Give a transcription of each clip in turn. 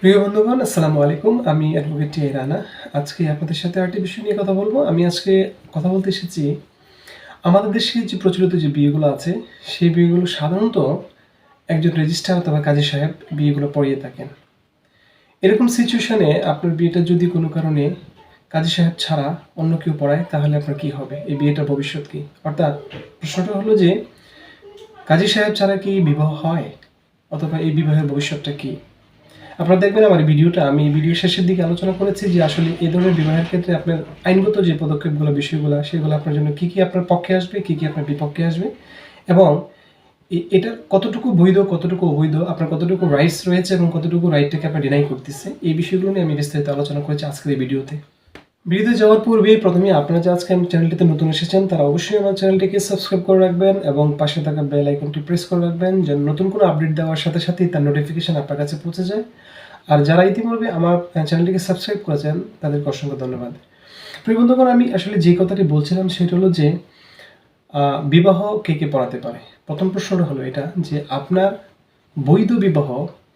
প্রিয় বন্ধুগণ, আসসালামু আলাইকুম। আমি অ্যাডভোকেট টি এ রানা। আজকে আপনাদের সাথে আরেকটি বিষয় নিয়ে কথা বলবো। আমি আজকে কথা বলতে এসেছি, আমাদের দেশে যে প্রচলিত যে বিয়েগুলো আছে, সেই বিয়েগুলো সাধারণত একজন রেজিস্ট্রার অথবা কাজী সাহেব বিয়েগুলো পড়িয়ে থাকেন। এরকম সিচুয়েশনে আপনার বিয়েটা যদি কোনো কারণে কাজী সাহেব ছাড়া অন্য কেউ পড়ায়, তাহলে আপনার কি হবে? এই বিয়েটার ভবিষ্যৎ কি? অর্থাৎ প্রশ্নটা হলো যে, কাজী সাহেব ছাড়া কি বিবাহ হয়? অথবা এই বিবাহের ভবিষ্যৎটা কি? আপনারা দেখবেন আমার ভিডিওটা, আমি ভিডিও শেষের দিকে আলোচনা করেছি যে আসলে এই ধরনের বিবাহের ক্ষেত্রে আপনার আইনগত যে পদক্ষেপগুলো, বিষয়গুলো, সেগুলো আপনার জন্য কি আপনার পক্ষে আসবে, কি আপনার বিপক্ষে আসবে, এবং এটা কতটুকু বৈধ, কতটুকু অবৈধ, আপনার কতটুকু রাইটস রয়েছে এবং কতটুকু রাইটটাকে আপনার ডিনাই করতেছে, এই বিষয়গুলো নিয়ে আমি বিস্তারিত আলোচনা করেছি আজকের এই ভিডিওতে। ভিডিওতে যাওয়ার পূর্বে প্রথমে আপনারা যে আজকে চ্যানেলটিতে নতুন এসেছেন, তারা অবশ্যই আমার চ্যানেলটিকে সাবস্ক্রাইব করে রাখবেন এবং পাশে থাকা বেল আইকনটি প্রেস করে রাখবেন, যেন নতুন কোনো আপডেট দেওয়ার সাথে সাথেই তার নোটিফিকেশন আপনার কাছে পৌঁছে যায়। আর যারা ইতিপূর্বে আমার চ্যানেলটিকে সাবস্ক্রাইব করেছেন, তাদেরকে অসংখ্য ধন্যবাদ। প্রিয় বন্ধুগণ, আমি আসলে যে কথাটি বলছিলাম সেটা হলো যে, বিবাহ কে কে পড়াতে পারে। প্রথম প্রশ্নটা হলো এটা যে, আপনার বৈধ বিবাহ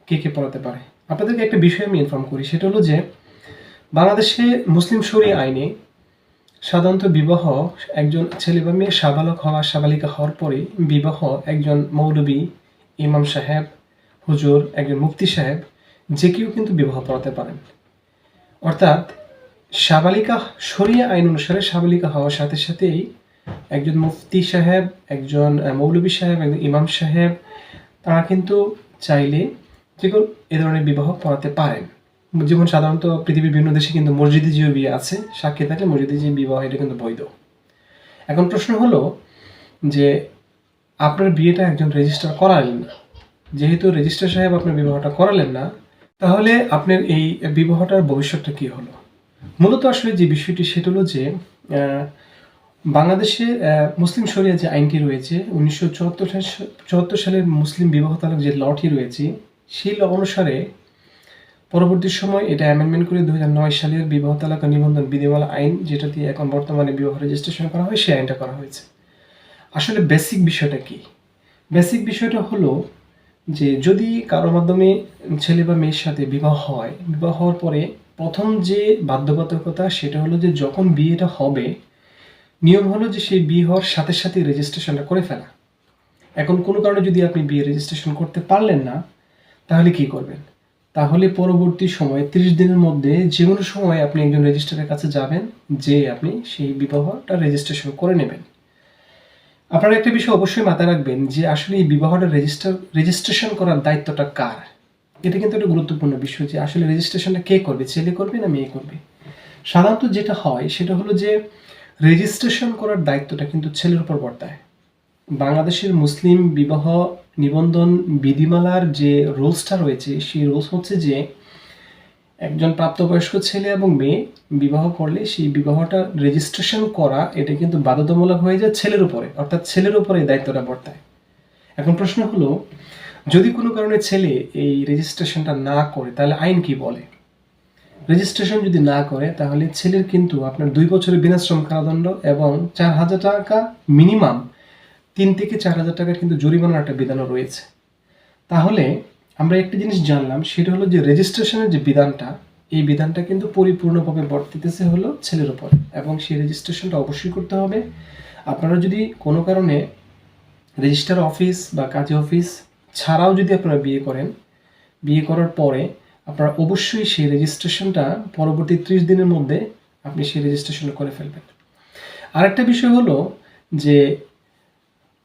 কে কে পড়াতে পারে। আপনাদেরকে একটা বিষয় আমি ইনফর্ম করি, সেটা হলো যে, বাংলাদেশে মুসলিম শরিয়া আইনে সাধারণত বিবাহ একজন ছেলে বা মেয়ে সাবালক হওয়া, সাবালিকা হওয়ার পরে বিবাহ একজন মৌলবী, ইমাম সাহেব, হুজুর, একজন মুফতি সাহেব, যে কেউ কিন্তু বিবাহ পড়াতে পারেন। অর্থাৎ সাবালিকা শরিয়া আইন অনুসারে সাবালিকা হওয়ার সাথে সাথেই একজন মুফতি সাহেব, একজন মৌলবী সাহেব, একজন ইমাম সাহেব, তারা কিন্তু চাইলে যে কোনো এ ধরনের বিবাহ পড়াতে পারেন। যেমন সাধারণত পৃথিবীর বিভিন্ন দেশে কিন্তু মসজিদে যে বিয়ে আছে, সাক্ষী থাকলে মসজিদে যে বিবাহ, এটা কিন্তু বৈধ। এখন প্রশ্ন হলো যে, আপনার বিয়েটা একজন রেজিস্টার করালেন না, যেহেতু রেজিস্ট্রার সাহেব আপনার বিবাহটা করালেন না, তাহলে আপনার এই বিবাহটার ভবিষ্যৎটা কি হলো? মূলত আসলে যে বিষয়টি সেটা হলো যে, বাংলাদেশে মুসলিম শরিয়া যে আইনটি রয়েছে 1974 সালের মুসলিম বিবাহ তালাক যে লটি রয়েছে, সেই ল অনুসারে পরবর্তী সময় এটা অ্যামেন্ডমেন্ট করে 2009 সালের বিবাহ তালাক ও নিবন্ধন বিধিমালা আইন, যেটা দিয়ে এখন বর্তমানে বিবাহ রেজিস্ট্রেশন করা হয়, সেই আইনটা করা হয়েছে। আসলে বেসিক বিষয়টা কি? বেসিক বিষয়টা হলো যে, যদি কারোর মাধ্যমে ছেলে বা মেয়ের সাথে বিবাহ হয়, বিবাহ হওয়ার পরে প্রথম যে বাধ্যবাধকতা সেটা হলো যে, যখন বিয়েটা হবে, নিয়ম হলো যে সেই বিয়ে হওয়ার সাথে সাথে রেজিস্ট্রেশনটা করে ফেলা। এখন কোনো কারণে যদি আপনি বিয়ে রেজিস্ট্রেশন করতে পারলেন না, তাহলে কি করবেন? তাহলে পরবর্তী সময়ে 30 দিনের মধ্যে যে কোনো সময় আপনি একজন রেজিস্ট্রারের কাছে যাবেন, যে আপনি সেই বিবাহটা রেজিস্ট্রেশন করে নেবেন। আপনারা একটা বিষয় অবশ্যই মাথায় রাখবেন যে, আসলে এই বিবাহটা রেজিস্ট্রেশন করার দায়িত্বটা কার? এটা কিন্তু একটা গুরুত্বপূর্ণ বিষয় যে, আসলে রেজিস্ট্রেশনটা কে করবে? ছেলে করবে না মেয়ে করবে? সাধারণত যেটা হয় সেটা হলো যে, রেজিস্ট্রেশন করার দায়িত্বটা কিন্তু ছেলের উপর বর্তায়। বাংলাদেশের মুসলিম বিবাহ নিবন্ধন বিধিমালার যে রুলসটা রয়েছে, সেই রুলস হচ্ছে যে, একজন প্রাপ্তবয়স্ক ছেলে এবং মেয়ে বিবাহ করলে সেই বিবাহটা রেজিস্ট্রেশন করা, এটা কিন্তু বাধ্যতামূলক হয়ে যায় ছেলের উপরে, অর্থাৎ ছেলের উপরে এই দায়িত্বটা বর্তায়। এখন প্রশ্ন হলো, যদি কোনো কারণে ছেলে এই রেজিস্ট্রেশনটা না করে, তাহলে আইন কি বলে? রেজিস্ট্রেশন যদি না করে, তাহলে ছেলের কিন্তু আপনার 2 বছরের বিনাশ্রম কারাদণ্ড এবং 4,000 টাকা মিনিমাম, 3 থেকে 4,000 টাকার কিন্তু জরিমানার একটা বিধানও রয়েছে। তাহলে আমরা একটা জিনিস জানলাম, সেটা হলো যে, রেজিস্ট্রেশনের যে বিধানটা, এই বিধানটা কিন্তু পরিপূর্ণভাবে বর্তিতেছে হলো ছেলের উপর, এবং সেই রেজিস্ট্রেশনটা অবশ্যই করতে হবে। আপনারা যদি কোনো কারণে রেজিস্ট্রার অফিস বা কাজী অফিস ছাড়াও যদি আপনারা বিয়ে করেন, বিয়ে করার পরে আপনারা অবশ্যই সেই রেজিস্ট্রেশনটা পরবর্তী 30 দিনের মধ্যে আপনি সেই রেজিস্ট্রেশনটা করে ফেলবেন। আরেকটা বিষয় হলো যে,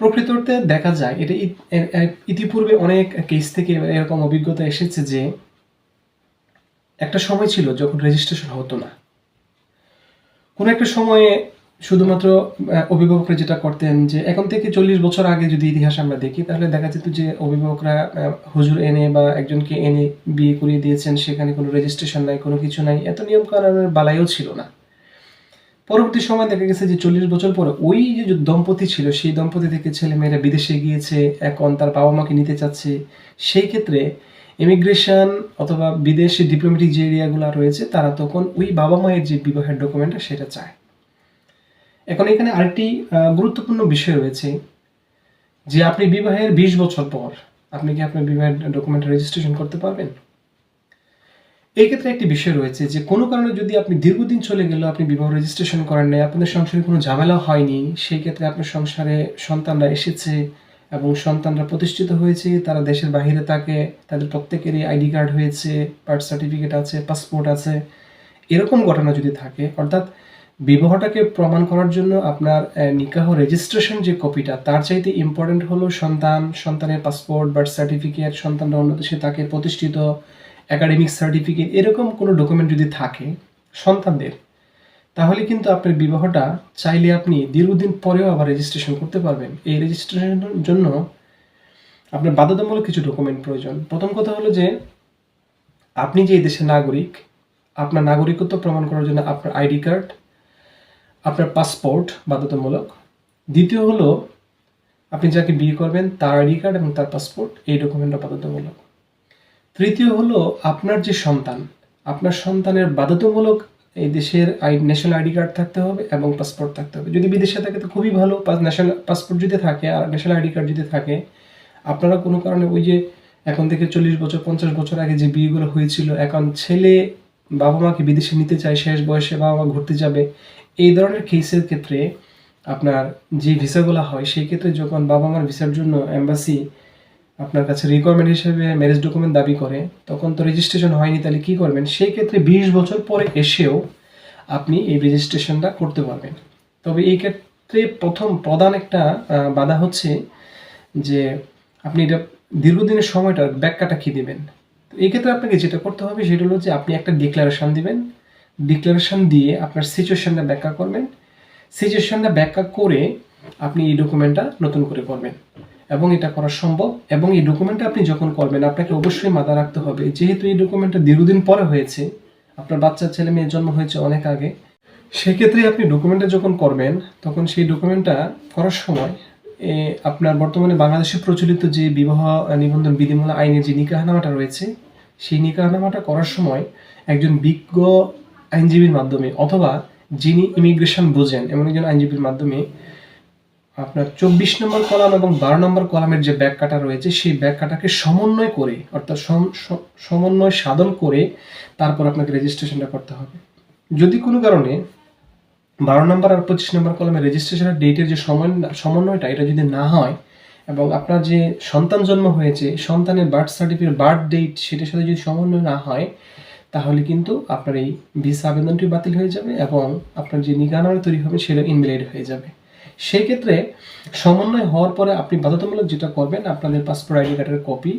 প্রকৃত অর্থে দেখা যায়, এটা ইতিপূর্বে অনেক কেস থেকে এরকম অভিজ্ঞতা এসেছে যে, একটা সময় ছিল যখন রেজিস্ট্রেশন হতো না। কোনো একটা সময়ে শুধুমাত্র অভিভাবকরা যেটা করতেন যে, এখন থেকে 40 বছর আগে যদি ইতিহাস আমরা দেখি, তাহলে দেখা যেত যে অভিভাবকরা হুজুর এনে বা একজনকে এনে বিয়ে করিয়ে দিয়েছেন, সেখানে কোনো রেজিস্ট্রেশন নাই, কোনো কিছু নাই, এত নিয়ম কানুনের বালাইও ছিল না। পরবর্তী সময় দেখা গেছে যে 40 বছর পরে ওই যে দম্পতি ছিল, সেই দম্পতি থেকে ছেলে মেয়েরা বিদেশে গিয়েছে, এখন তার বাবা মাকে নিতে চাচ্ছে। সেই ক্ষেত্রে ইমিগ্রেশন অথবা বিদেশি ডিপ্লোম্যাটিক যে এরিয়াগুলো রয়েছে, তারা তখন ওই বাবা মায়ের যে বিবাহের ডকুমেন্টটা সেটা চায়। এখন এখানে আরেকটি গুরুত্বপূর্ণ বিষয় রয়েছে যে, আপনি বিবাহের 20 বছর পর আপনি কি আপনার বিবাহের ডকুমেন্ট রেজিস্ট্রেশন করতে পারবেন? এই ক্ষেত্রে একটি বিষয় রয়েছে যে কোনো কারণে যদি আপনি দীর্ঘদিন চলে গেলেও আপনি বিবাহ রেজিস্ট্রেশন করেন নাই, আপনাদের সংসারে কোনো ঝামেলা হয়নি, সেই ক্ষেত্রে আপনার সংসারে সন্তানরা এসেছে এবং সন্তানরা প্রতিষ্ঠিত হয়েছে, তারা দেশের বাহিরে থাকে, তাদের প্রত্যেকেরই আইডি কার্ড হয়েছে, বার্থ সার্টিফিকেট আছে, পাসপোর্ট আছে, এরকম ঘটনা যদি থাকে, অর্থাৎ বিবাহটাকে প্রমাণ করার জন্য আপনার নিকাহ রেজিস্ট্রেশন যে কপিটা, তার চাইতে ইম্পর্টেন্ট হলো সন্তানের পাসপোর্ট, বার্থ সার্টিফিকেট, সন্তানরা অন্য দেশে তাকে প্রতিষ্ঠিত, একাডেমিক সার্টিফিকেট, এরকম কোনো ডকুমেন্ট যদি থাকে সন্তানদের, তাহলে কিন্তু আপনার বিবাহটা চাইলে আপনি দীর্ঘদিন পরেও আবার রেজিস্ট্রেশন করতে পারবেন। এই রেজিস্ট্রেশনের জন্য আপনার বাধ্যতামূলক কিছু ডকুমেন্ট প্রয়োজন। প্রথম কথা হলো যে আপনি যে এই দেশের নাগরিক, আপনার নাগরিকত্ব প্রমাণ করার জন্য আপনার আইডি কার্ড, আপনার পাসপোর্ট বাধ্যতামূলক। দ্বিতীয় হলো আপনি যাকে বিয়ে করবেন তার আইডি কার্ড এবং তার পাসপোর্ট, এই ডকুমেন্টটা বাধ্যতামূলক। তৃতীয় হলো আপনার যে সন্তান, আপনার সন্তানের বাধ্যতামূলক এই দেশের ন্যাশনাল আইডি কার্ড থাকতে হবে এবং পাসপোর্ট থাকতে হবে। যদি বিদেশে থাকে তো খুবই ভালো, ন্যাশনাল পাসপোর্ট যদি থাকে আর ন্যাশনাল আইডি কার্ড যদি থাকে, আপনারা কোনো কারণে ওই যে এখন থেকে 40 বছর 50 বছর আগে যে বিয়েগুলো হয়েছিল, এখন ছেলে বাবা মাকে বিদেশে নিতে চায়, শেষ বয়সে বাবা মা ঘুরতে যাবে, এই ধরনের কেসের ক্ষেত্রে আপনার যে ভিসাগুলো হয়, সেই ক্ষেত্রে যখন বাবা মার ভিসার জন্য এম্বাসি আপনার কাছে রিকোয়ারমেন্ট হিসেবে ম্যারেজ ডকুমেন্ট দাবি করে, তখন তো রেজিস্ট্রেশন হয়নি, তাহলে কী করবেন? সেই ক্ষেত্রে 20 বছর পরে এসেও আপনি এই রেজিস্ট্রেশনটা করতে পারবেন। তবে এই ক্ষেত্রে প্রধান একটা বাধা হচ্ছে যে আপনি এটা দীর্ঘদিনের সময়টা ব্যাখ্যাটা কী দেবেন। এই ক্ষেত্রে আপনাকে যেটা করতে হবে সেটা হলো যে আপনি একটা ডিক্লারেশন দিবেন, ডিক্লারেশন দিয়ে আপনার সিচুয়েশনটা ব্যাখ্যা করবেন, সিচুয়েশনটা ব্যাখ্যা করে আপনি এই ডকুমেন্টটা নতুন করে করবেন এবং এটা করা সম্ভব। এবং এই ডকুমেন্টটা আপনি যখন করবেন আপনাকে অবশ্যই মাথায় রাখতে হবে, যেহেতু এই ডকুমেন্টটা দীর্ঘদিন পরে হয়েছে, আপনার বাচ্চার ছেলে মেয়ের জন্ম হয়েছে অনেক আগে, সেক্ষেত্রে আপনি ডকুমেন্টটা যখন করবেন তখন সেই ডকুমেন্টটা করার সময় আপনার বর্তমানে বাংলাদেশে প্রচলিত যে বিবাহ নিবন্ধন বিধিমালা আইনের যে নিকাহনামাটা রয়েছে, সেই নিকাহনামাটা করার সময় একজন বিজ্ঞ আইনজীবীর মাধ্যমে অথবা যিনি ইমিগ্রেশন বোঝেন এমন একজন আইনজীবীর মাধ্যমে আপনার 24 নম্বর কলাম এবং 12 নম্বর কলামের যে ব্যাখ্যাটা রয়েছে সেই ব্যাখ্যাটাকে সমন্বয় করে, অর্থাৎ সমন্বয় সাধন করে তারপর আপনাকে রেজিস্ট্রেশনটা করতে হবে। যদি কোনো কারণে 12 নম্বর আর 25 নম্বর কলামের রেজিস্ট্রেশনের ডেটের যে সমন্বয়টা এটা যদি না হয় এবং আপনার যে সন্তান জন্ম হয়েছে সন্তানের বার্থ সার্টিফিকেট বার্থ ডেট সেটার সাথে যদি সমন্বয় না হয়, তাহলে কিন্তু আপনার এই ভিসা আবেদনটি বাতিল হয়ে যাবে এবং আপনার যে নিকাহনামা তৈরি হবে সেটা ইনভ্যালিড হয়ে যাবে। সেই ক্ষেত্রে সমন্বয় হওয়ার পরে আপনি বাধ্যতামূলক যেটা করবেন, আপনাদের পাসপোর্ট আইডি কার্ডের কপি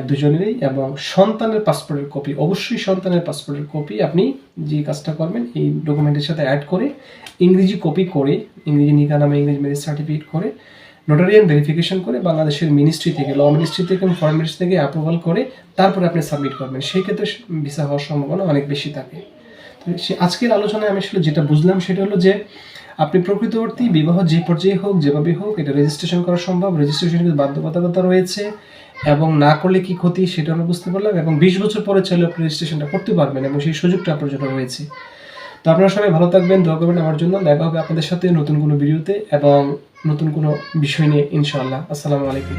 দুজনেরই এবং সন্তানের পাসপোর্টের কপি, অবশ্যই সন্তানের পাসপোর্টের কপি আপনি যে কাজটা করবেন এই ডকুমেন্টের সাথে অ্যাড করে ইংরেজি কপি করে, ইংরেজি নিকাহনামা ইংরেজি ম্যারেজ সার্টিফিকেট করে নোটারিয়ান ভেরিফিকেশন করে বাংলাদেশের মিনিস্ট্রি থেকে, ল মিনিস্ট্রি থেকে এবং ফরেন মিনিস্ট্রি থেকে অ্যাপ্রুভাল করে তারপরে আপনি সাবমিট করবেন। সেই ক্ষেত্রে ভিসা হওয়ার সম্ভাবনা অনেক বেশি থাকে। তো আজকের আলোচনায় আমি আসলে যেটা বুঝলাম সেটা হলো যে আপনি প্রকৃতবর্তী বিবাহ যে পর্যায়ে হোক যেভাবে হোক এটা রেজিস্ট্রেশন করা সম্ভব, রেজিস্ট্রেশনের বাধ্যবাধকতা রয়েছে এবং না করলে কি ক্ষতি সেটা আমরা বুঝতে পারলাম এবং 20 বছর পরে চাইলে আপনি রেজিস্ট্রেশনটা করতে পারবেন এবং সেই সুযোগটা আপনার জন্য রয়েছে। তো আপনারা সবাই ভালো থাকবেন, দোয়া করবেন আমার জন্য। দেখা হবে আপনাদের সাথে নতুন কোনো ভিডিওতে এবং নতুন কোনো বিষয় নিয়ে ইনশাআল্লাহ। আসসালামু আলাইকুম।